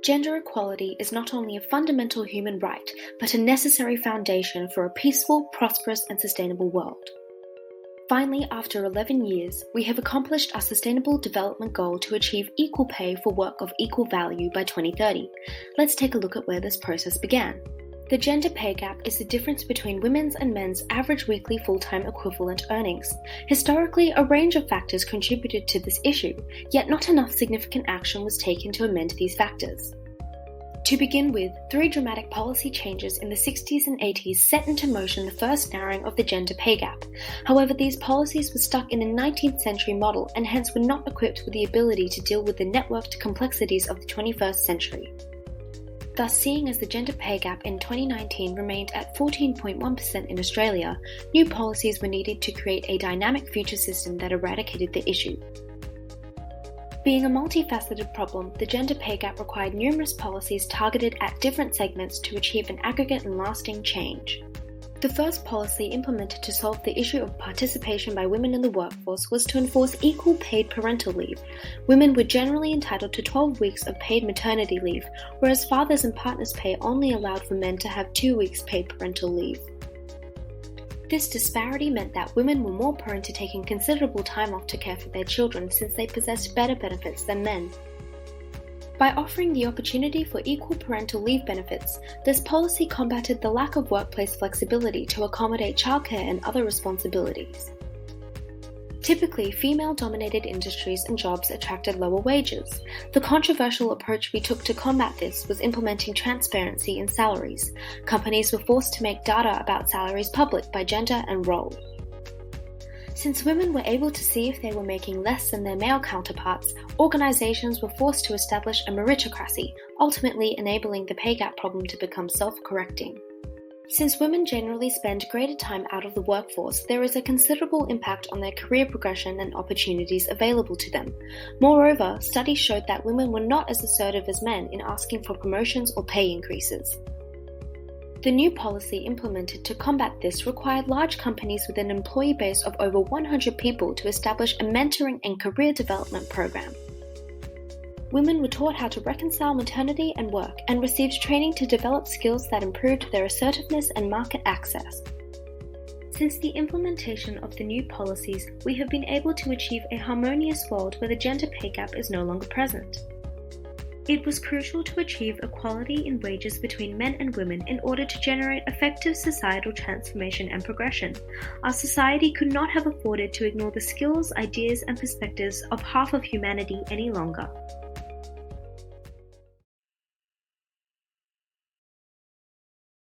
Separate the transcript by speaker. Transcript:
Speaker 1: Gender equality is not only a fundamental human right, but a necessary foundation for a peaceful, prosperous, and sustainable world. Finally, after 11 years, we have accomplished our Sustainable Development Goal to achieve equal pay for work of equal value by 2030. Let's take a look at where this process began. The gender pay gap is the difference between women's and men's average weekly full-time equivalent earnings. Historically, a range of factors contributed to this issue, yet not enough significant action was taken to amend these factors. To begin with, 3 dramatic policy changes in the 60s and 80s set into motion the first narrowing of the gender pay gap. However, these policies were stuck in a 19th century model and hence were not equipped with the ability to deal with the networked complexities of the 21st century. Thus, seeing as the gender pay gap in 2019 remained at 14.1% in Australia, new policies were needed to create a dynamic future system that eradicated the issue. Being a multifaceted problem, the gender pay gap required numerous policies targeted at different segments to achieve an aggregate and lasting change. The first policy implemented to solve the issue of participation by women in the workforce was to enforce equal paid parental leave. Women were generally entitled to 12 weeks of paid maternity leave, whereas fathers and partners' pay only allowed for men to have 2 weeks paid parental leave. This disparity meant that women were more prone to taking considerable time off to care for their children since they possessed better benefits than men. By offering the opportunity for equal parental leave benefits, this policy combated the lack of workplace flexibility to accommodate childcare and other responsibilities. Typically, female-dominated industries and jobs attracted lower wages. The controversial approach we took to combat this was implementing transparency in salaries. Companies were forced to make data about salaries public by gender and role. Since women were able to see if they were making less than their male counterparts, organizations were forced to establish a meritocracy, ultimately enabling the pay gap problem to become self-correcting. Since women generally spend greater time out of the workforce, there is a considerable impact on their career progression and opportunities available to them. Moreover, studies showed that women were not as assertive as men in asking for promotions or pay increases. The new policy implemented to combat this required large companies with an employee base of over 100 people to establish a mentoring and career development program. Women were taught how to reconcile maternity and work and received training to develop skills that improved their assertiveness and market access. Since the implementation of the new policies, we have been able to achieve a harmonious world where the gender pay gap is no longer present. It was crucial to achieve equality in wages between men and women in order to generate effective societal transformation and progression. Our society could not have afforded to ignore the skills, ideas, and perspectives of half of humanity any longer.